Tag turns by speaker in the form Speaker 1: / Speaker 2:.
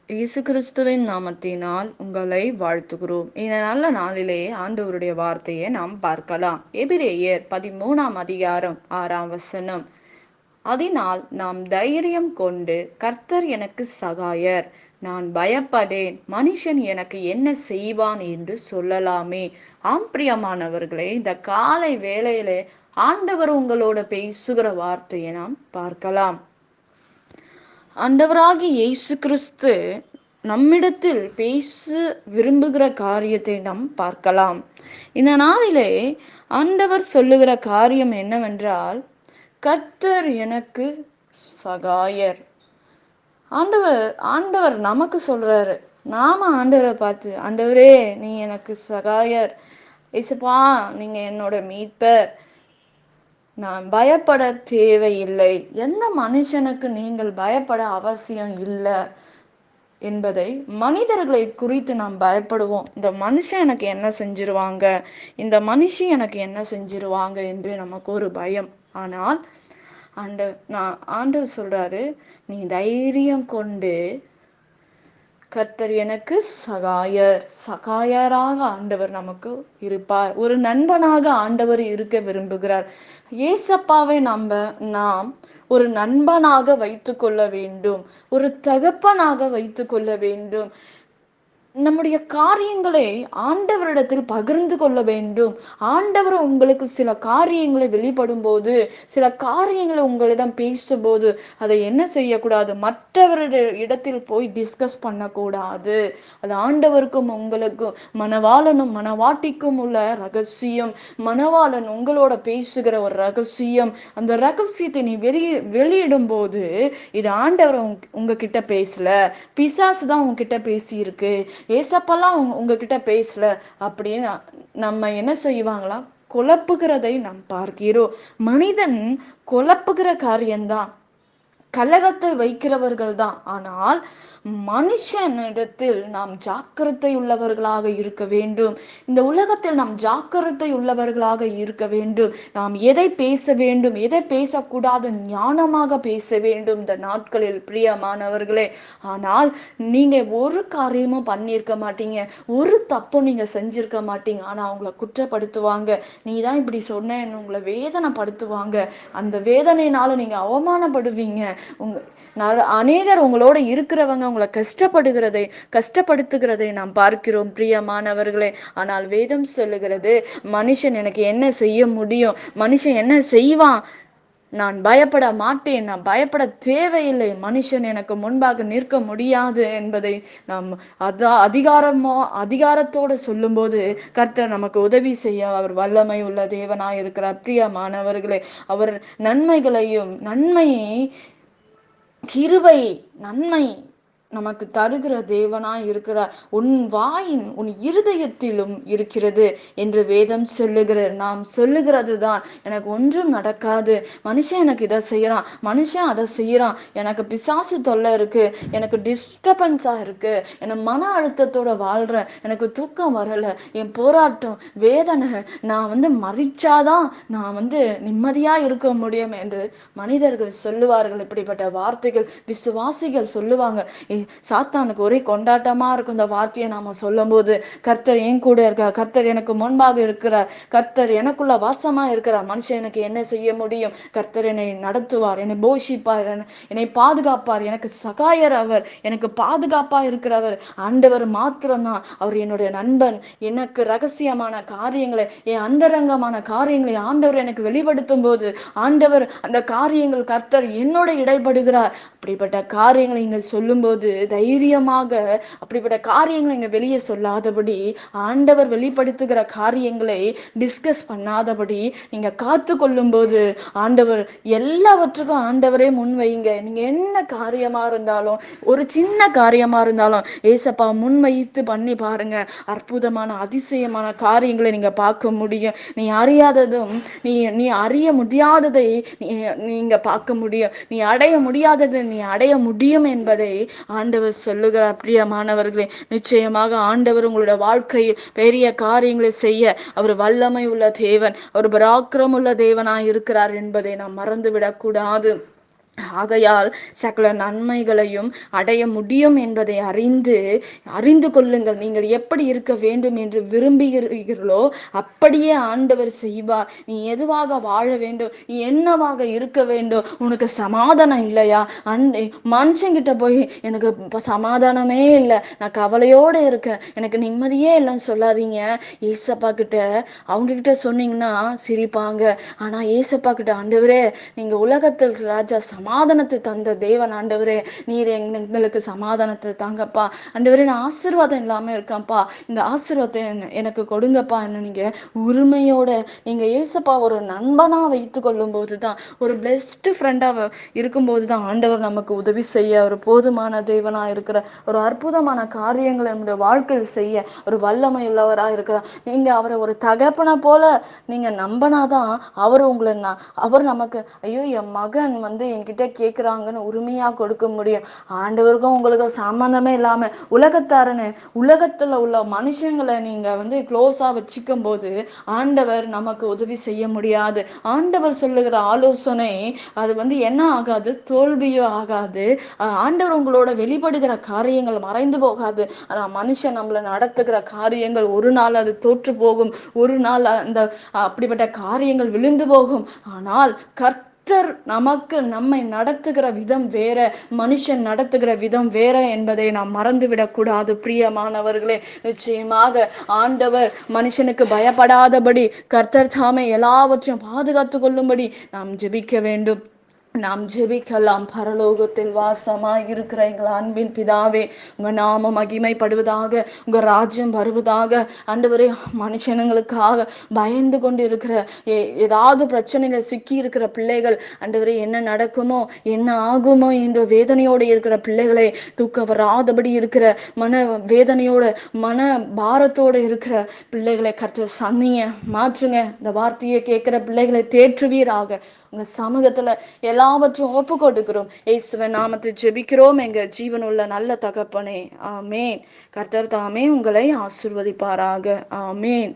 Speaker 1: இயேசு கிறிஸ்துவின் நாமத்தினால் உங்களை வாழ்த்துகிறோம். இந்த நல்ல நாளிலே ஆண்டவருடைய வார்த்தையை நாம் பார்க்கலாம். எபிரேயர் 13ஆம் அதிகாரம் 6ஆம் வசனம். அதனால் நாம் தைரியம் கொண்டு, கர்த்தர் எனக்கு சகாயர், நான் பயப்படேன், மனுஷன் எனக்கு என்ன செய்வான் என்று சொல்லலாமே. ஆம் பிரியமானவர்களே, இந்த காலை வேளையிலே ஆண்டவர் உங்களோட பேசுகிற வார்த்தையை நாம் பார்க்கலாம். ஆண்டவராகிய இயேசு கிறிஸ்து நம்மிடத்தில் பேச விரும்புகிற காரியத்தை நாம் பார்க்கலாம். இந்த நாளிலே ஆண்டவர் சொல்லுகிற காரியம் என்னவென்றால், கர்த்தர் எனக்கு சகாயர். ஆண்டவர் ஆண்டவர் நமக்கு சொல்றாரு. நாம ஆண்டவரை பார்த்து, ஆண்டவரே நீ எனக்கு சகாயர், இயேசுப்பா நீங்க என்னோட மீட்பர், நான் பயப்பட தேவையில்லை, எந்த மனுஷனுக்கு நீங்கள் பயப்பட அவசியம் இல்லை என்பதை மனிதர்களை குறித்து நாம் பயப்படுவோம். இந்த மனுஷன் எனக்கு என்ன செஞ்சிருவாங்க, இந்த மனுஷி எனக்கு என்ன செஞ்சிருவாங்க என்று நமக்கு ஒரு பயம். ஆனால் ஆண்டவர் சொல்றாரு, நீ தைரியம் கொண்டு, கர்த்தர் எனக்கு சகாயராக ஆண்டவர் நமக்கு இருப்பார். ஒரு நண்பனாக ஆண்டவர் இருக்க விரும்புகிறார். ஏசப்பாவை நாம் ஒரு நண்பனாக வைத்து கொள்ள வேண்டும், ஒரு தகப்பனாக வைத்து கொள்ள வேண்டும். நம்முடைய காரியங்களை ஆண்டவரிடத்தில் பகிர்ந்து கொள்ள வேண்டும். ஆண்டவர் உங்களுக்கு சில காரியங்களை வெளிப்படும் போது, சில காரியங்களை உங்களிடம் பேசும்போது, அதை என்ன செய்யக்கூடாது, மற்றவருடைய இடத்தில் போய் டிஸ்கஸ் பண்ணக்கூடாது. அது ஆண்டவருக்கும் உங்களுக்கும், மணவாளனும் மணவாட்டிக்கும் உள்ள ரகசியம். மணவாளன் உங்களோட பேசுகிற ஒரு ரகசியம். அந்த ரகசியத்தை நீ வெளியிடும் போது, இது ஆண்டவர் உங்ககிட்ட பேசல, பிசாசு தான் உங்ககிட்ட பேசி இருக்கு, ஏசப்பெல்லாம் உங்ககிட்ட பேசல அப்படின்னு நம்ம என்ன செய்வாங்களாம், குழப்புகிறதை நாம் பார்க்கிறோம். மனிதன் குழப்புகிற காரியம்தான், கலகத்தை வைக்கிறவர்கள் தான். ஆனால் மனுஷனிடத்தில் நாம் ஜாக்கிரதை உள்ளவர்களாக இருக்க வேண்டும். இந்த உலகத்தில் நாம் ஜாக்கிரதை உள்ளவர்களாக இருக்க வேண்டும். நாம் எதை பேச வேண்டும், எதை பேசக்கூடாது, ஞானமாக பேச வேண்டும் இந்த நாட்களில் பிரியமானவர்களே. ஆனால் நீங்க ஒரு காரியமும் பண்ணியிருக்க மாட்டீங்க, ஒரு தப்பும் நீங்க செஞ்சிருக்க மாட்டீங்க. ஆனா அவங்களை குற்றப்படுத்துவாங்க, நீ தான் இப்படி சொன்னேன்னு உங்களை வேதனைப்படுத்துவாங்க. அந்த வேதனையினால நீங்க அவமானப்படுவீங்க. அநேகர் உங்களோட இருக்கிறவங்க உங்களை கஷ்டப்படுத்துகிறதை நாம் பார்க்கிறோம் பிரியமானவர்களே. ஆனால் வேதம் சொல்லுகிறது, மனுஷன் எனக்கு என்ன செய்ய முடியும், மனுஷன் என்ன செய்வான், நான் பயப்பட மாட்டேன், நான் பயப்பட தேவையில்லை, மனுஷன் எனக்கு முன்பாக நிற்க முடியாது என்பதை நாம் அதிகாரத்தோடு சொல்லும்போது, கர்த்தர் நமக்கு உதவி செய்ய அவர் வல்லமை உள்ள தேவனாய் இருக்கிறார் பிரியமானவர்களே. அவர் நன்மையை கிருபை நன்மை நமக்கு தருகிற தேவனாய் இருக்கிறார். உன் வாயின் உன் இருதயத்திலும் இருக்கிறது என்று வேதம் நாம் சொல்லுகிறது தான். எனக்கு ஒன்றும் நடக்காது, மனுஷன் எனக்கு இதை செய்யறான், மனுஷன் அதை செய்யறான், எனக்கு பிசாசு தொல்லை இருக்கு, எனக்கு டிஸ்டர்பன்ஸா இருக்கு, என மன அழுத்தத்தோட வாழ்றேன், எனக்கு தூக்கம் வரல, என் போராட்டம் வேதனை, நான் மறிச்சாதான் நான் நிம்மதியா இருக்க முடியும் என்று மனிதர்கள் சொல்லுவார்கள். இப்படிப்பட்ட வார்த்தைகள் விசுவாசிகள் சொல்லுவாங்க. சாத்தானுக்கு ஒரே கொண்டாட்டமா இருக்கும் இந்த வார்த்தையை நாம சொல்லும் போது. கர்த்தர் என் கூட இருக்கார், கர்த்தர் எனக்கு முன்பாக இருக்கிறார், கர்த்தர் எனக்குள்ள வாசமா இருக்கிறார், மனுஷன் எனக்கு என்ன செய்ய முடியும், கர்த்தர் என்னை நடத்துவார், என்னை போஷிப்பார், என்னை பாதுகாப்பார், எனக்கு சகாயர், அவர் எனக்கு பாதுகாப்பா இருக்கிறவர் ஆண்டவர் மாத்திரம்தான். அவர் என்னுடைய நண்பன். எனக்கு ரகசியமான காரியங்களை, என் அந்தரங்கமான காரியங்களை ஆண்டவர் எனக்கு வெளிப்படுத்தும் போது, ஆண்டவர் அந்த காரியங்கள் கர்த்தர் என்னோட இடைப்படுகிறார். அப்படிப்பட்ட காரியங்களை இங்க சொல்லும் போது தைரியமாக அப்படிப்பட்ட காரியங்களை இங்க வெளியே சொல்லாதபடி, ஆண்டவர் வெளிப்படுத்துகிற காரியங்களை டிஸ்கஸ் பண்ணாதபடி நீங்க காத்து கொள்ளும் போது, ஆண்டவர் எல்லாவற்றுக்கும் ஆண்டவரே முன் வைங்க. நீங்க என்ன காரியமா இருந்தாலும், ஒரு சின்ன காரியமா இருந்தாலும் ஏசப்பா முன் வைத்து பண்ணி பாருங்க. அற்புதமான அதிசயமான காரியங்களை நீங்க பார்க்க முடியும். நீ அறியாததும் நீ அறிய முடியாததை நீங்க பார்க்க முடியும். நீ அடைய முடியாததை நீ அடைய முடியும் என்பதை ஆண்டவர் சொல்லுகிறார் பிரியமானவர்களே. நிச்சயமாக ஆண்டவர் உங்களுடைய வாழ்க்கையில் பெரிய காரியங்களை செய்ய அவர் வல்லமை உள்ள தேவன், அவர் பராக்கிரம் உள்ள தேவனாய் இருக்கிறார் என்பதை நாம் மறந்துவிடக் கூடாது. ஆகையால் சகல நன்மைகளையும் அடைய முடியும் என்பதை அறிந்து கொள்ளுங்கள். நீங்கள் எப்படி இருக்க வேண்டும் என்று விரும்புகிறீர்களோ அப்படியே ஆண்டவர் செய்வார். நீ எதுவாக வாழ வேண்டும், நீ என்னவாக இருக்க வேண்டும், உனக்கு சமாதானம் இல்லையா, மனுஷங்கிட்ட போய் எனக்கு சமாதானமே இல்லை, நான் கவலையோடு இருக்கேன், எனக்கு நிம்மதியே இல்லைன்னு சொல்லாதீங்க. ஏசப்பா கிட்ட அவங்க கிட்ட சொன்னீங்கன்னா சிரிப்பாங்க. ஆனா ஏசப்பா கிட்ட, ஆண்டவரே நீங்க உலகத்தில் ராஜா, சமாதானத்தை தந்த தேவன் ஆண்டவரே, நீர் எங்களுக்கு சமாதானத்தை தாங்கப்பா, ஆண்டவரே நான் ஆசீர்வாதம் இல்லாம இருக்கேன்ப்பா, இந்த ஆசீர்வாதத்தை எனக்கு கொடுங்கப்பா. நீங்க உரிமையோட நீங்க ஏசப்பா ஒரு நண்பனா வைத்துக் கொள்ளும் போதுதான், ஒரு பெஸ்ட் ஃப்ரெண்டா இருக்கும்போது தான் ஆண்டவர் நமக்கு உதவி செய்ய ஒரு போதுமான தேவனா இருக்கிற, ஒரு அற்புதமான காரியங்களை நம்முடைய வாழ்க்கையில் செய்ய ஒரு வல்லமை உள்ளவரா இருக்கிறார். நீங்க அவரை ஒரு தகப்பனை போல நீங்க நம்பினாதான் அவர் நமக்கு, ஐயோ என் மகன் என்கிட்ட கேட்கிறாங்கன்னு உரிமையா கொடுக்க முடியும். ஆண்டவருக்கும் உங்களுக்கும் சம்பந்தமே இல்லாம உலகத்துல உள்ள மனுஷங்களை நீங்க க்ளோஸா வச்சுக்கும் போது ஆண்டவர் நமக்கு உதவி செய்ய முடியாது. ஆண்டவர் சொல்லுகிற ஆலோசனை அது என்ன ஆகாது, தோல்வியோ ஆகாது. ஆண்டவர் உங்களோட வெளிப்படுகிற காரியங்கள் மறைந்து போகாது. ஆனா மனுஷன் நம்மள நடத்துகிற காரியங்கள் ஒரு நாள் அது தோற்று போகும், ஒரு நாள் அந்த அப்படிப்பட்ட காரியங்கள் விழுந்து போகும். ஆனால் கர்த்தர் நம்மை நடத்துகிற விதம் வேற, மனுஷன் நடத்துகிற விதம் வேற என்பதை நாம் மறந்துவிடக் கூடாது. பிரியமானவர்களே, நிச்சயமாக ஆண்டவர் மனுஷனுக்கு பயப்படாதபடி கர்த்தர் தாமே எல்லாவற்றையும் பாதுகாத்துக் கொள்ளும்படி நாம் ஜெபிக்க வேண்டும். நாம் ஜெபிக்கலாம். பரலோகத்தில் வாசமாய் இருக்கிற எங்கள் அன்பின் பிதாவே, உங்க நாமம் மகிமைப்படுவதாக, உங்க ராஜ்யம் வருவதாக. ஆண்டவரே, மனுஷனுங்களுக்காக பயந்து கொண்டு இருக்கிற, ஏதாவது பிரச்சனையில சிக்கி இருக்கிற பிள்ளைகள், ஆண்டவரே என்ன நடக்குமோ என்ன ஆகுமோ என்ற வேதனையோடு இருக்கிற பிள்ளைகளை, தூக்க வராதபடி இருக்கிற மன வேதனையோட மன பாரத்தோடு இருக்கிற பிள்ளைகளை கர்த்தர் சன்னிய மாற்றுங்க. இந்த வார்த்தையை கேட்கிற பிள்ளைகளை தேற்றுவீராக. உங்க சமூகத்துல எல்லாவற்றும் ஒப்பு கொடுக்கிறோம். இயேசுவின் நாமத்தில் ஜெபிக்கிறோம் எங்க ஜீவனுள்ள நல்ல தகப்பனே, ஆமேன். கர்த்தர் தாமே உங்களை ஆசீர்வதிப்பாராக. ஆமேன்.